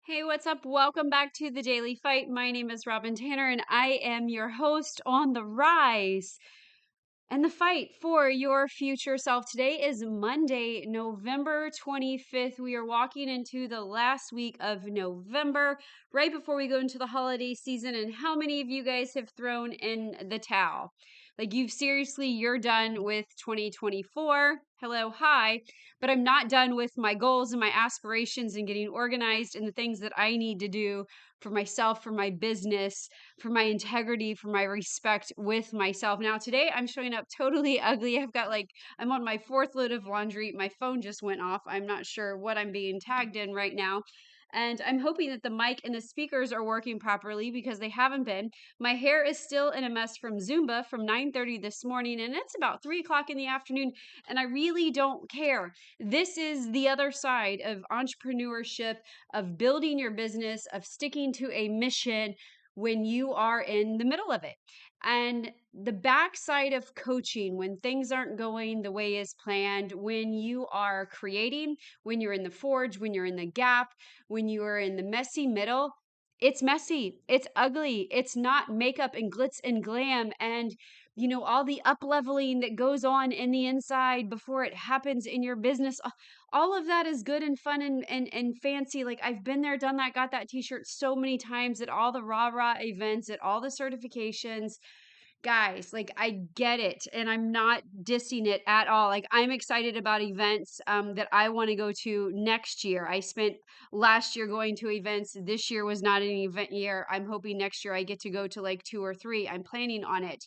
Hey, what's up? Welcome back to the Daily Fight. My name is Robin Tanner, and I am your host on the rise. And the fight for your future self. Today is Monday, November 25th. We are walking into the last week of November, right before we go into the holiday season. And how many of you guys have thrown in the towel? Like, you're done with 2024. Hello, hi. But I'm not done with my goals and my aspirations and getting organized and the things that I need to do for myself, for my business, for my integrity, for my respect with myself. Now, today I'm showing up totally ugly. I'm on my fourth load of laundry. My phone just went off. I'm not sure what I'm being tagged in right now. And I'm hoping that the mic and the speakers are working properly because they haven't been. My hair is still in a mess from Zumba from 9:30 this morning, and it's about 3 o'clock in the afternoon, and I really don't care. This is the other side of entrepreneurship, of building your business, of sticking to a mission when you are in the middle of it. And the backside of coaching, when things aren't going the way is planned, when you are creating, when you're in the forge, when you're in the gap, when you are in the messy middle, it's messy, it's ugly, it's not makeup and glitz and glam and all the up leveling that goes on in the inside before it happens in your business. All of that is good and fun and fancy. Like, I've been there, done that, got that t-shirt so many times at all the rah-rah events, at all the certifications. Guys, like, I get it, and I'm not dissing it at all. Like, I'm excited about events that I want to go to next year. I spent last year going to events. This year was not an event year. I'm hoping next year I get to go to like 2 or 3. I'm planning on it.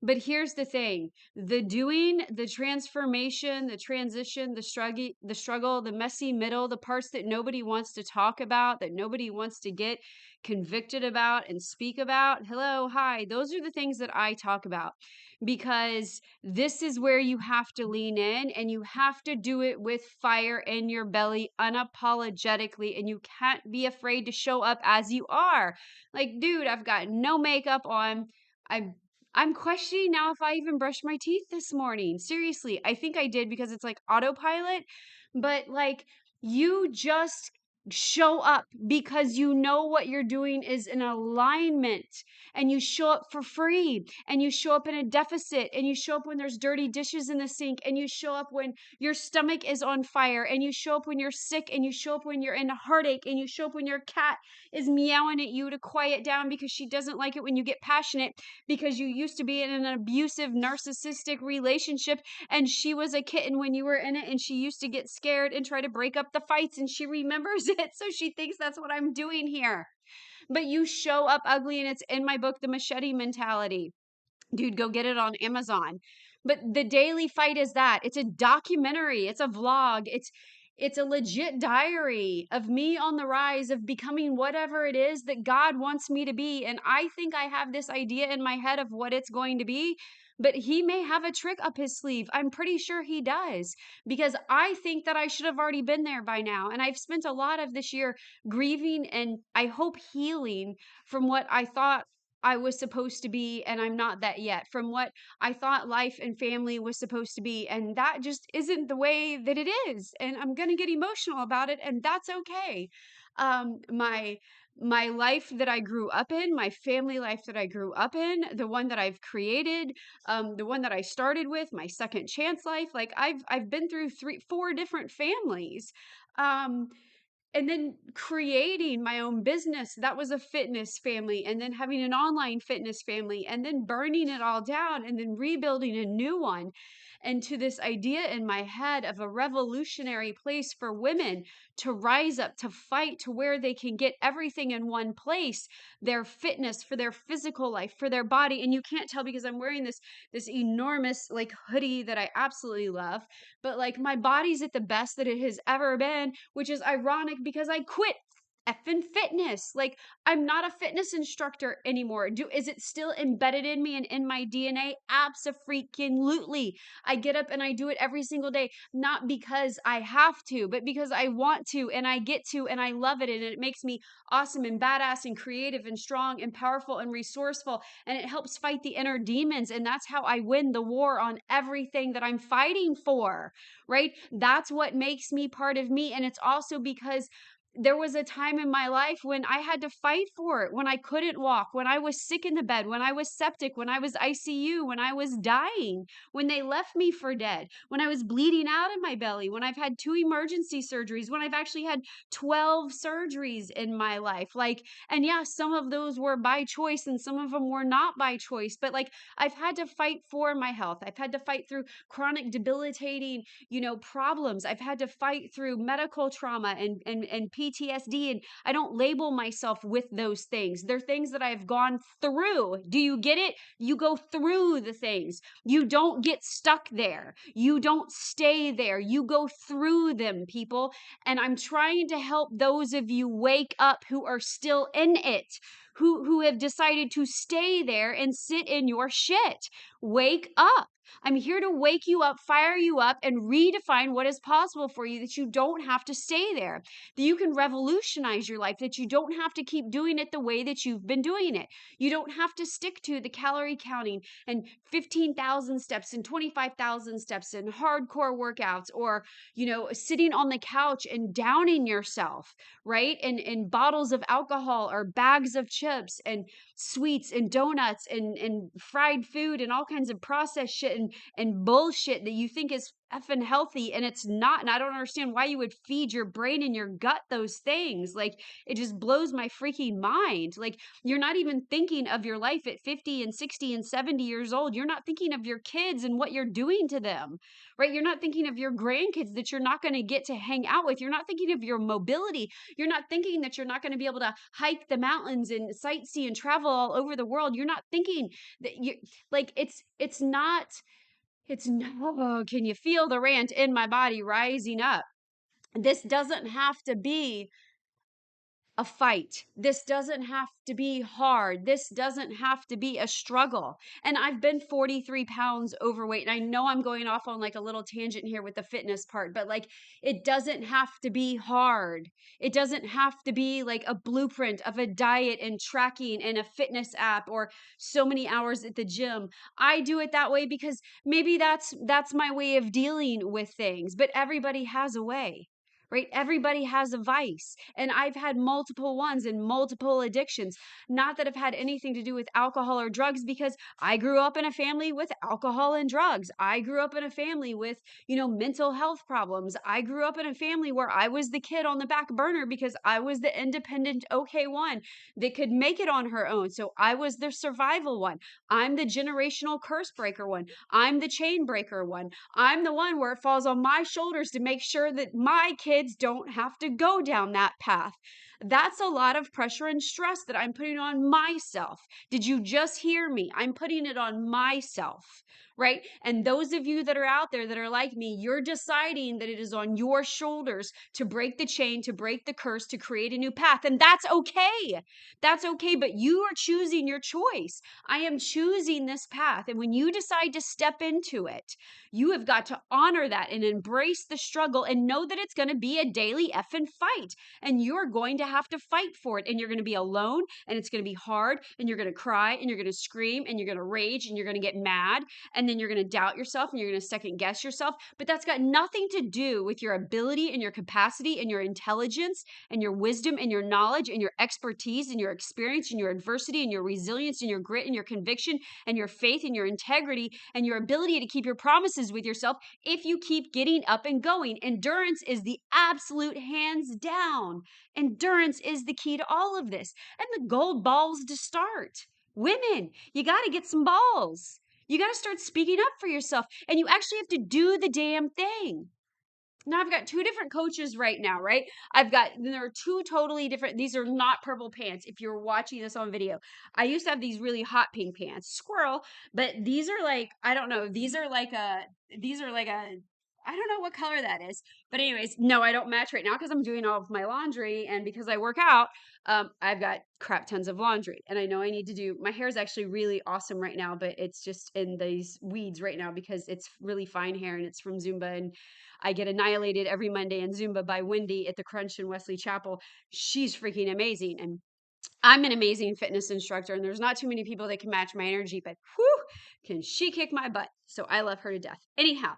But here's the thing, the doing, the transformation, the transition, the struggle, the messy middle, the parts that nobody wants to talk about, that nobody wants to get convicted about and speak about. Hello, hi. Those are the things that I talk about because this is where you have to lean in and you have to do it with fire in your belly unapologetically. And you can't be afraid to show up as you are. Like, dude, I've got no makeup on. I I'm questioning now if I even brushed my teeth this morning. Seriously, I think I did because it's like autopilot, but like, you just show up because you know what you're doing is in alignment, and you show up for free, and you show up in a deficit, and you show up when there's dirty dishes in the sink, and you show up when your stomach is on fire, and you show up when you're sick, and you show up when you're in a heartache, and you show up when your cat is meowing at you to quiet down because she doesn't like it when you get passionate, because you used to be in an abusive, narcissistic relationship and she was a kitten when you were in it, and she used to get scared and try to break up the fights, and she remembers it. So she thinks that's what I'm doing here. But you show up ugly, and it's in my book, The Machete Mentality. Dude, go get it on Amazon. But the Daily Fight is that. It's a documentary, it's a vlog, it's a legit diary of me on the rise of becoming whatever it is that God wants me to be. And I think I have this idea in my head of what it's going to be, but he may have a trick up his sleeve. I'm pretty sure he does, because I think that I should have already been there by now. And I've spent a lot of this year grieving and I hope healing from what I thought I was supposed to be, and I'm not that yet, from what I thought life and family was supposed to be. And that just isn't the way that it is. And I'm going to get emotional about it, and that's okay. My life that I grew up in, my family life that I grew up in, the one that I've created, the one that I started with, my second chance life, like I've been through 4 different families. Um, and then creating my own business, that was a fitness family, and then having an online fitness family, and then burning it all down and then rebuilding a new one, and to this idea in my head of a revolutionary place for women to rise up, to fight, to where they can get everything in one place, their fitness, for their physical life, for their body. And you can't tell because I'm wearing this enormous like hoodie that I absolutely love, but like, my body's at the best that it has ever been, which is ironic because I quit effing fitness. Like, I'm not a fitness instructor anymore. Is it still embedded in me and in my DNA? Abso-freaking-lutely. I get up and I do it every single day, not because I have to, but because I want to, and I get to, and I love it, and it makes me awesome and badass and creative and strong and powerful and resourceful, and it helps fight the inner demons, and that's how I win the war on everything that I'm fighting for, right? That's what makes me part of me, and it's also because there was a time in my life when I had to fight for it, when I couldn't walk, when I was sick in the bed, when I was septic, when I was ICU, when I was dying, when they left me for dead, when I was bleeding out of my belly, when I've had 2 emergency surgeries, when I've actually had 12 surgeries in my life. Like, and yeah, some of those were by choice and some of them were not by choice, but like I've had to fight for my health. I've had to fight through chronic debilitating, problems. I've had to fight through medical trauma and PTSD, and I don't label myself with those things. They're things that I've gone through. Do you get it? You go through the things. You don't get stuck there. You don't stay there. You go through them, people. And I'm trying to help those of you wake up who are still in it, who have decided to stay there and sit in your shit. Wake up. I'm here to wake you up, fire you up, and redefine what is possible for you, that you don't have to stay there, that you can revolutionize your life, that you don't have to keep doing it the way that you've been doing it. You don't have to stick to the calorie counting and 15,000 steps and 25,000 steps and hardcore workouts, or, sitting on the couch and downing yourself, right? And bottles of alcohol or bags of chips and sweets and donuts and fried food and all kinds of processed shit and bullshit that you think is effing healthy, and it's not. And I don't understand why you would feed your brain and your gut those things. Like, it just blows my freaking mind. Like, you're not even thinking of your life at 50 and 60 and 70 years old. You're not thinking of your kids and what you're doing to them, right? You're not thinking of your grandkids that you're not going to get to hang out with. You're not thinking of your mobility. You're not thinking that you're not going to be able to hike the mountains and sightsee and travel all over the world. You're not thinking that you, like, it's no, oh, can you feel the rant in my body rising up? This doesn't have to be a fight. This doesn't have to be hard. This doesn't have to be a struggle. And I've been 43 pounds overweight. And I know I'm going off on like a little tangent here with the fitness part, but like, it doesn't have to be hard. It doesn't have to be like a blueprint of a diet and tracking and a fitness app or so many hours at the gym. I do it that way because maybe that's my way of dealing with things, but everybody has a way. Right? Everybody has a vice. And I've had multiple ones and multiple addictions. Not that have had anything to do with alcohol or drugs, because I grew up in a family with alcohol and drugs. I grew up in a family with, mental health problems. I grew up in a family where I was the kid on the back burner because I was the independent, okay one that could make it on her own. So I was the survival one. I'm the generational curse breaker one. I'm the chain breaker one. I'm the one where it falls on my shoulders to make sure that my kids don't have to go down that path. That's a lot of pressure and stress that I'm putting on myself. Did you just hear me? I'm putting it on myself, right? And those of you that are out there that are like me, you're deciding that it is on your shoulders to break the chain, to break the curse, to create a new path. And that's okay. That's okay. But you are choosing your choice. I am choosing this path. And when you decide to step into it, you have got to honor that and embrace the struggle and know that it's going to be a daily effing fight. And you're going to have to fight for it. And you're going to be alone, and it's going to be hard, and you're going to cry, and you're going to scream, and you're going to rage, and you're going to get mad. And then you're going to doubt yourself, and you're going to second guess yourself. But that's got nothing to do with your ability and your capacity and your intelligence and your wisdom and your knowledge and your expertise and your experience and your adversity and your resilience and your grit and your conviction and your faith and your integrity and your ability to keep your promises with yourself if you keep getting up and going. Endurance is the absolute hands down. Endurance is the key to all of this. And the gold balls to start. Women, you got to get some balls. You got to start speaking up for yourself, and you actually have to do the damn thing. Now I've got 2 different coaches right now, right? There are 2 totally different, these are not purple pants if you're watching this on video. I used to have these really hot pink pants, squirrel, but these are like, I don't know, I don't know what color that is. But anyways, no, I don't match right now because I'm doing all of my laundry, and because I work out, I've got crap tons of laundry, and I know I need to do, my hair is actually really awesome right now, but it's just in these weeds right now because it's really fine hair and it's from Zumba, and I get annihilated every Monday in Zumba by Wendy at the Crunch in Wesley Chapel. She's freaking amazing. And I'm an amazing fitness instructor, and there's not too many people that can match my energy, but whew, can she kick my butt. So I love her to death. Anyhow,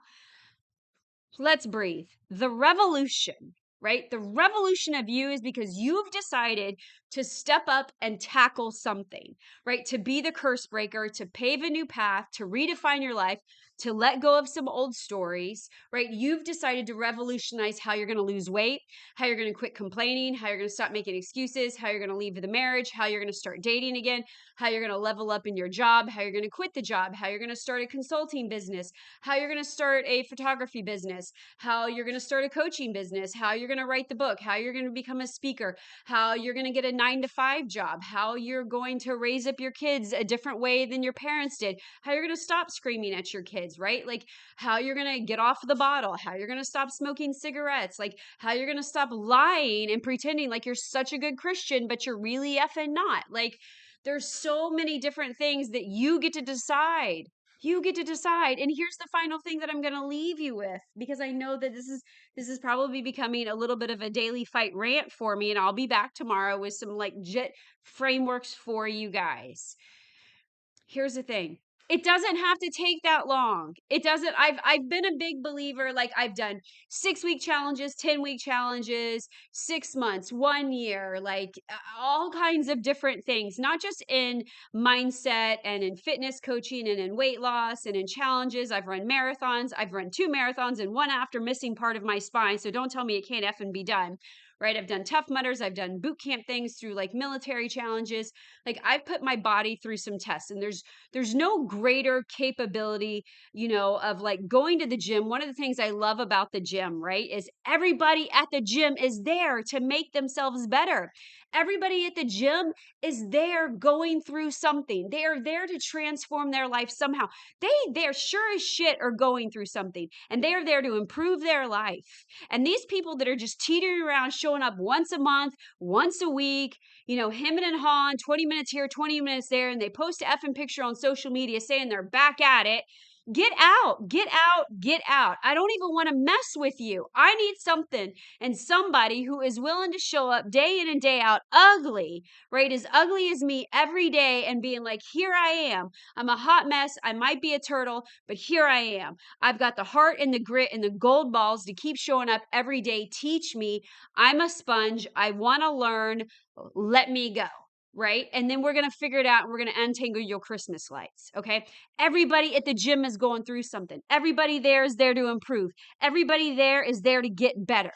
let's breathe. The revolution right? The revolution of you is because you've decided to step up and tackle something, right? To be the curse breaker, to pave a new path, to redefine your life, to let go of some old stories, right? You've decided to revolutionize how you're going to lose weight, how you're going to quit complaining, how you're going to stop making excuses, how you're going to leave the marriage, how you're going to start dating again, how you're going to level up in your job, how you're going to quit the job, how you're going to start a consulting business, how you're going to start a photography business, how you're going to start a coaching business, how you're going to write the book, how you're going to become a speaker, how you're going to get a 9 to 5 job, how you're going to raise up your kids a different way than your parents did, how you're going to stop screaming at your kids, right? Like how you're going to get off the bottle, how you're going to stop smoking cigarettes, like how you're going to stop lying and pretending like you're such a good Christian, but you're really effing not. Like there's so many different things that you get to decide. You get to decide. And here's the final thing that I'm going to leave you with, because I know that this is probably becoming a little bit of a daily fight rant for me, and I'll be back tomorrow with some like jet frameworks for you guys. Here's the thing. It doesn't have to take that long. It doesn't. I've been a big believer. Like I've done 6 week challenges, 10 week challenges, 6 months, 1 year, like all kinds of different things, not just in mindset and in fitness coaching and in weight loss and in challenges. I've run marathons. I've run 2 marathons and one after missing part of my spine. So don't tell me it can't effing be done. Right. I've done Tough Mudders. I've done boot camp things through like military challenges. Like I've put my body through some tests, and there's no greater capability, of like going to the gym. One of the things I love about the gym, right, is everybody at the gym is there to make themselves better. Everybody at the gym is there going through something. They are there to transform their life somehow. They're sure as shit are going through something, and they are there to improve their life. And these people that are just teetering around, showing up once a month, once a week, hemming and hawing, 20 minutes here, 20 minutes there, and they post a effing picture on social media saying they're back at it. Get out, get out, get out. I don't even want to mess with you. I need something and somebody who is willing to show up day in and day out ugly, right? As ugly as me every day and being like, here I am. I'm a hot mess. I might be a turtle, but here I am. I've got the heart and the grit and the gold balls to keep showing up every day. Teach me. I'm a sponge. I want to learn. Let me go. Right. And then we're going to figure it out. And we're going to untangle your Christmas lights. Okay. Everybody at the gym is going through something. Everybody there is there to improve. Everybody there is there to get better.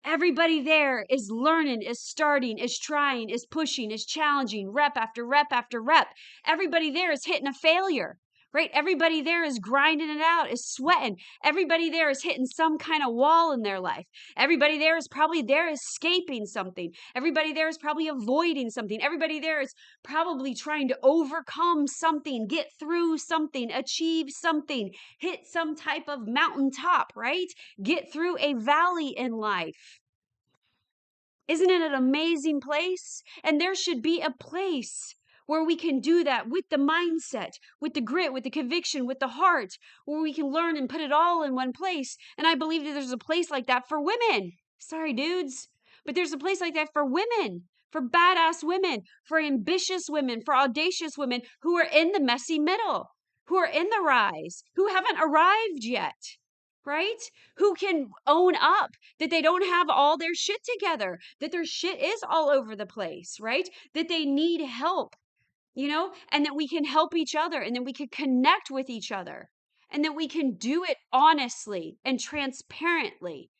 Everybody there is learning, is starting, is trying, is pushing, is challenging, rep after rep after rep. Everybody there is hitting a failure, right? Everybody there is grinding it out, is sweating. Everybody there is hitting some kind of wall in their life. Everybody there is probably there escaping something. Everybody there is probably avoiding something. Everybody there is probably trying to overcome something, get through something, achieve something, hit some type of mountaintop, right? Get through a valley in life. Isn't it an amazing place? And there should be a place where we can do that with the mindset, with the grit, with the conviction, with the heart, where we can learn and put it all in one place. And I believe that there's a place like that for women. Sorry, dudes, but there's a place like that for women, for badass women, for ambitious women, for audacious women who are in the messy middle, who are in the rise, who haven't arrived yet, right? Who can own up that they don't have all their shit together, that their shit is all over the place, right? That they need help, and that we can help each other, and that we can connect with each other, and that we can do it honestly and transparently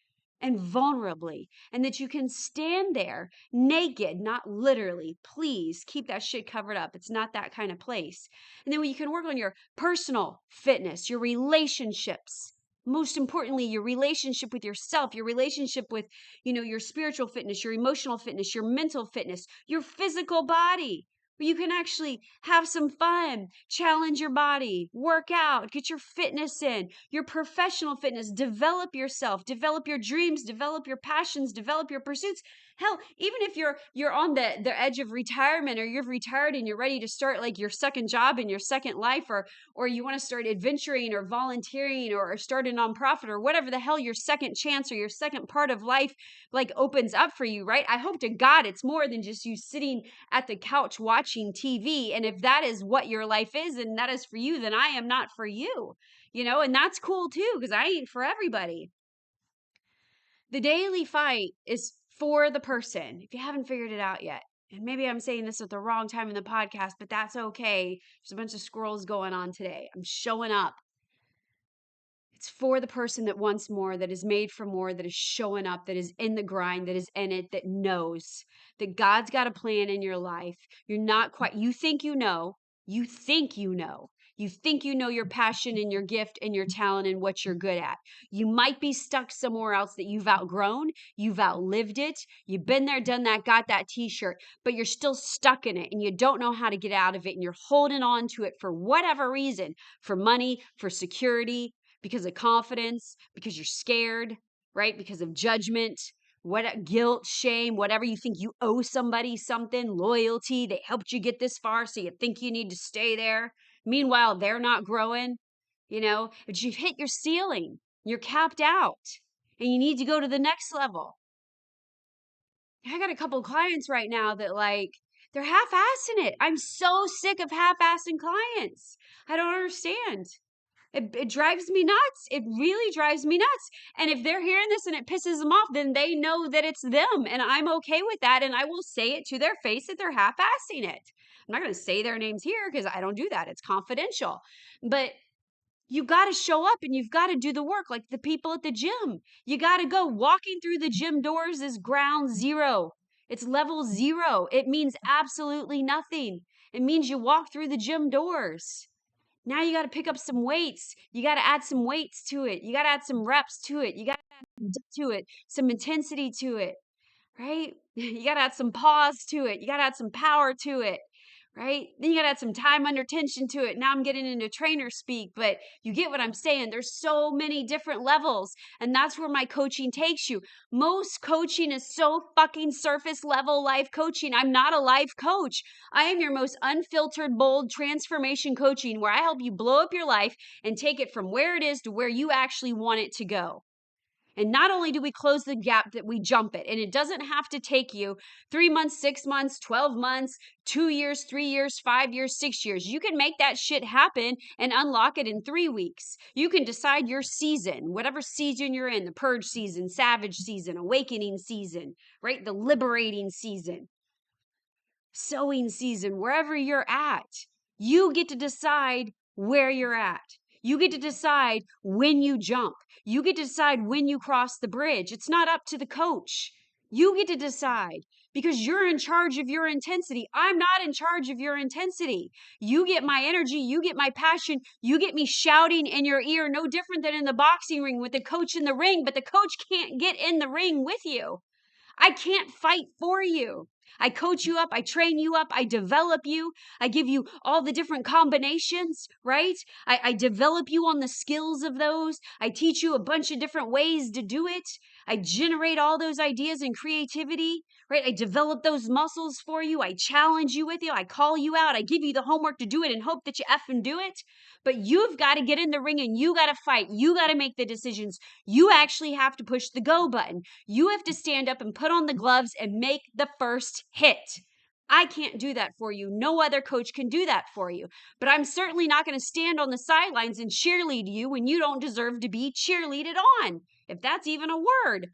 and vulnerably, and that you can stand there naked, not literally. Please keep that shit covered up. It's not that kind of place. And then you can work on your personal fitness, your relationships. Most importantly, your relationship with yourself, your relationship with, your spiritual fitness, your emotional fitness, your mental fitness, your physical body, where you can actually have some fun, challenge your body, work out, get your fitness in, your professional fitness, develop yourself, develop your dreams, develop your passions, develop your pursuits. Hell, even if you're on the edge of retirement, or you've retired and you're ready to start like your second job in your second life, or you want to start adventuring or volunteering, or start a nonprofit, or whatever the hell your second chance or your second part of life like opens up for you, right? I hope to God it's more than just you sitting at the couch watching TV. And if that is what your life is and that is for you, then I am not for you, and that's cool too, because I ain't for everybody. The daily fight is for the person. If you haven't figured it out yet, and maybe I'm saying this at the wrong time in the podcast, but that's okay. There's a bunch of squirrels going on today. I'm showing up. It's for the person that wants more, that is made for more, that is showing up, that is in the grind, that is in it, that knows that God's got a plan in your life. You're not quite, you think you know, you think you know. You think you know your passion and your gift and your talent and what you're good at. You might be stuck somewhere else that you've outgrown, you've outlived it, you've been there, done that, got that t-shirt, but you're still stuck in it and you don't know how to get out of it and you're holding on to it for whatever reason, for money, for security, because of confidence, because you're scared, right? Because of judgment, what guilt, shame, whatever you think you owe somebody something, loyalty, they helped you get this far, so you think you need to stay there. Meanwhile, they're not growing, but you've hit your ceiling, you're capped out, and you need to go to the next level. I got a couple clients right now that they're half-assing it. I'm so sick of half-assing clients. I don't understand. It drives me nuts. It really drives me nuts. And if they're hearing this and it pisses them off, then they know that it's them. And I'm okay with that. And I will say it to their face that they're half-assing it. I'm not going to say their names here because I don't do that. It's confidential. But you got to show up and you've got to do the work like the people at the gym. You got to go. Walking through the gym doors is ground zero. It's level zero. It means absolutely nothing. It means you walk through the gym doors. Now you got to pick up some weights. You got to add some weights to it. You got to add some reps to it. You got to add some depth to it, some intensity to it, right? You got to add some pause to it. You got to add some power to it, right? Then you got to add some time under tension to it. Now I'm getting into trainer speak, but you get what I'm saying. There's so many different levels, and that's where my coaching takes you. Most coaching is so fucking surface level life coaching. I'm not a life coach. I am your most unfiltered, bold transformation coaching where I help you blow up your life and take it from where it is to where you actually want it to go. And not only do we close the gap, that we jump it. And it doesn't have to take you 3 months, 6 months, 12 months, 2 years, 3 years, 5 years, 6 years. You can make that shit happen and unlock it in 3 weeks. You can decide your season, whatever season you're in, the purge season, savage season, awakening season, right? The liberating season, sowing season, wherever you're at. You get to decide where you're at. You get to decide when you jump. You get to decide when you cross the bridge. It's not up to the coach. You get to decide because you're in charge of your intensity. I'm not in charge of your intensity. You get my energy. You get my passion. You get me shouting in your ear, no different than in the boxing ring with the coach in the ring, but the coach can't get in the ring with you. I can't fight for you. I coach you up. I train you up. I develop you. I give you all the different combinations, right? I develop you on the skills of those. I teach you a bunch of different ways to do it. I generate all those ideas and creativity, right? I develop those muscles for you. I challenge you with you. I call you out. I give you the homework to do it and hope that you effing do it. But you've got to get in the ring and you got to fight. You got to make the decisions. You actually have to push the go button. You have to stand up and put on the gloves and make the first hit. I can't do that for you. No other coach can do that for you. But I'm certainly not going to stand on the sidelines and cheerlead you when you don't deserve to be cheerleaded on, if that's even a word.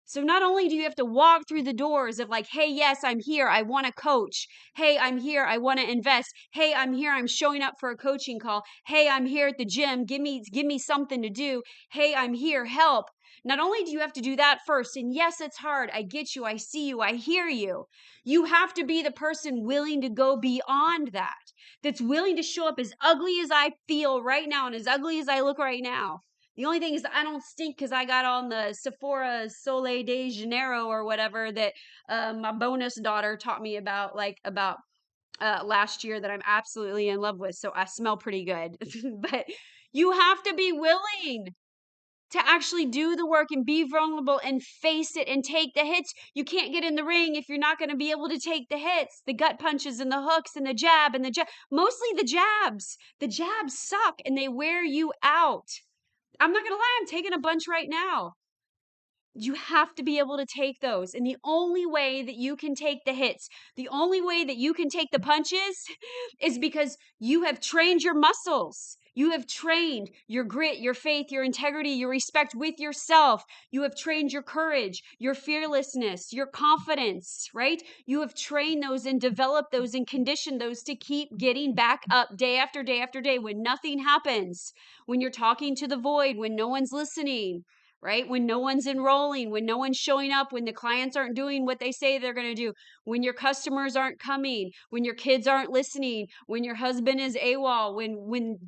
So not only do you have to walk through the doors of hey, yes, I'm here. I want to coach. Hey, I'm here. I want to invest. Hey, I'm here. I'm showing up for a coaching call. Hey, I'm here at the gym. Give me something to do. Hey, I'm here. Help. Not only do you have to do that first, and yes, it's hard. I get you. I see you. I hear you. You have to be the person willing to go beyond that. That's willing to show up as ugly as I feel right now and as ugly as I look right now. The only thing is that I don't stink because I got on the Sephora Soleil de Janeiro or whatever that my bonus daughter taught me about last year that I'm absolutely in love with. So I smell pretty good. But you have to be willing to actually do the work and be vulnerable and face it and take the hits. You can't get in the ring if you're not going to be able to take the hits, the gut punches and the hooks and the jab mostly the jabs. The jabs suck and they wear you out. I'm not going to lie, I'm taking a bunch right now. You have to be able to take those. And the only way that you can take the hits, the only way that you can take the punches is because you have trained your muscles. You have trained your grit, your faith, your integrity, your respect with yourself. You have trained your courage, your fearlessness, your confidence, right? You have trained those and developed those and conditioned those to keep getting back up day after day after day when nothing happens, when you're talking to the void, when no one's listening, right? When no one's enrolling, when no one's showing up, when the clients aren't doing what they say they're going to do, when your customers aren't coming, when your kids aren't listening, when your husband is AWOL, when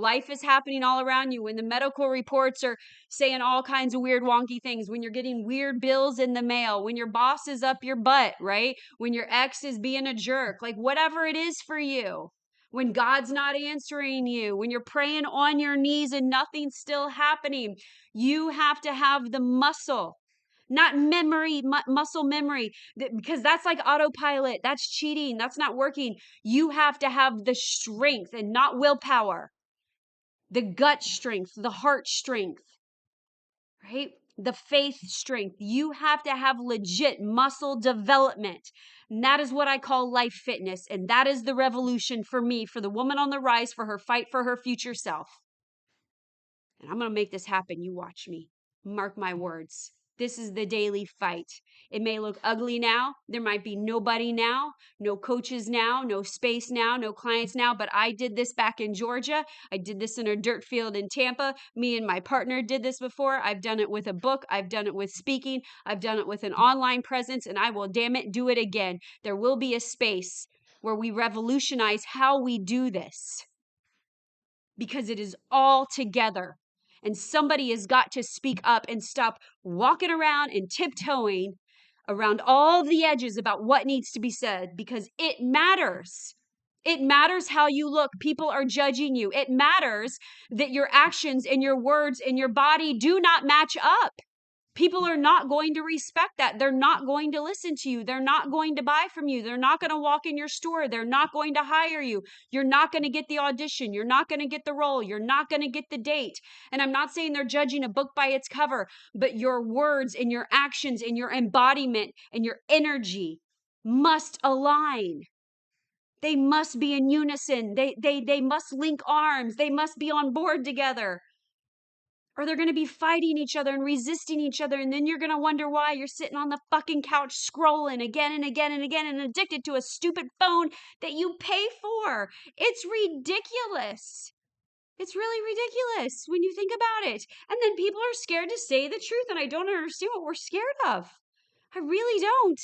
life is happening all around you, when the medical reports are saying all kinds of weird wonky things, when you're getting weird bills in the mail, when your boss is up your butt, right? When your ex is being a jerk, like whatever it is for you. When God's not answering you, when you're praying on your knees and nothing's still happening, you have to have the muscle, not memory, muscle memory, because that's like autopilot. That's cheating. That's not working. You have to have the strength and not willpower, the gut strength, the heart strength, right? The faith strength. You have to have legit muscle development. And that is what I call life fitness. And that is the revolution for me, for the woman on the rise, for her fight for her future self. And I'm going to make this happen. You watch me. Mark my words. This is the daily fight. It may look ugly now. There might be nobody now, no coaches now, no space now, no clients now. But I did this back in Georgia. I did this in a dirt field in Tampa. Me and my partner did this before. I've done it with a book. I've done it with speaking. I've done it with an online presence. And I will, damn it, do it again. There will be a space where we revolutionize how we do this, because it is all together. And somebody has got to speak up and stop walking around and tiptoeing around all the edges about what needs to be said, because it matters. It matters how you look. People are judging you. It matters that your actions and your words and your body do not match up. People are not going to respect that. They're not going to listen to you. They're not going to buy from you. They're not going to walk in your store. They're not going to hire you. You're not going to get the audition. You're not going to get the role. You're not going to get the date. And I'm not saying they're judging a book by its cover, but your words and your actions and your embodiment and your energy must align. They must be in unison. They must link arms. They must be on board together, or they're going to be fighting each other and resisting each other. And then you're going to wonder why you're sitting on the fucking couch scrolling again and again and again and addicted to a stupid phone that you pay for. It's ridiculous. It's really ridiculous when you think about it. And then people are scared to say the truth. And I don't understand what we're scared of. I really don't.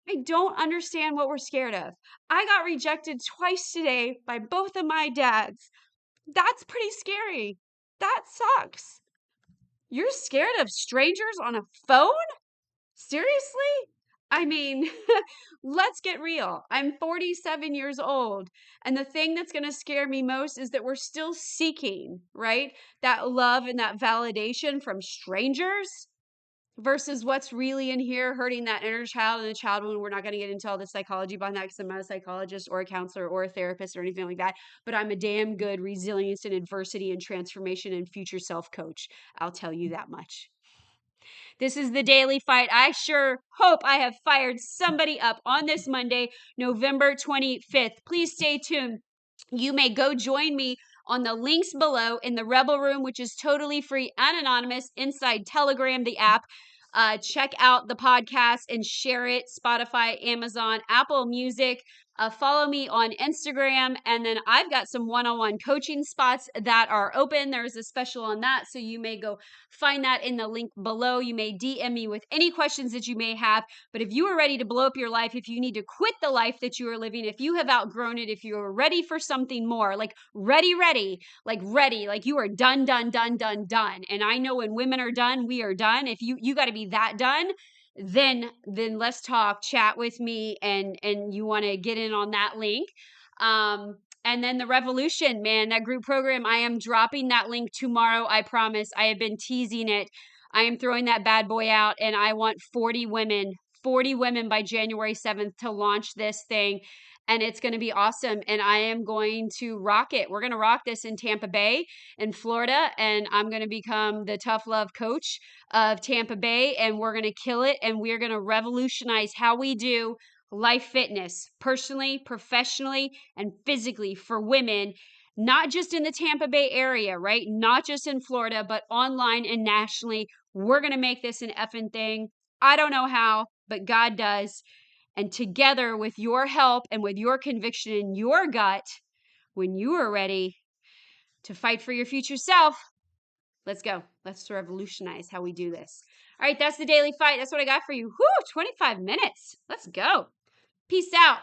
I don't understand what we're scared of. I got rejected twice today by both of my dads. That's pretty scary. That sucks. You're scared of strangers on a phone? Seriously? I mean, let's get real. I'm 47 years old. And the thing that's going to scare me most is that we're still seeking, right? That love and that validation from strangers versus what's really in here hurting that inner child and the child wound. We're not going to get into all the psychology behind that because I'm not a psychologist or a counselor or a therapist or anything like that. But I'm a damn good resilience and adversity and transformation and future self coach. I'll tell you that much. This is the Daily Fight. I sure hope I have fired somebody up on this Monday, November 25th. Please stay tuned. You may go join me on the links below in the Rebel Room, which is totally free and anonymous inside Telegram, the app. Check out the podcast and share it. Spotify, Amazon, Apple Music. Follow me on Instagram. And then I've got some one-on-one coaching spots that are open. There's a special on that. So you may go find that in the link below. You may DM me with any questions that you may have. But if you are ready to blow up your life, if you need to quit the life that you are living, if you have outgrown it, if you are ready for something more, like ready, like you are done. And I know when women are done, we are done. If you got to be that done, then let's talk, chat with me, and you want to get in on that link. And then the revolution, man, that group program, I am dropping that link tomorrow. I promise. I have been teasing it. I am throwing that bad boy out, and I want 40 women by January 7th to launch this thing. And it's going to be awesome. And I am going to rock it. We're going to rock this in Tampa Bay, in Florida. And I'm going to become the tough love coach of Tampa Bay. And we're going to kill it. And we're going to revolutionize how we do life fitness, personally, professionally, and physically for women. not just in the Tampa Bay area, right? Not just in Florida, but online and nationally. We're going to make this an effing thing. I don't know how, but God does. And together with your help and with your conviction in your gut, when you are ready to fight for your future self, let's go. Let's revolutionize how we do this. All right, that's the Daily Fight. That's what I got for you. Whoo, 25 minutes. Let's go. Peace out.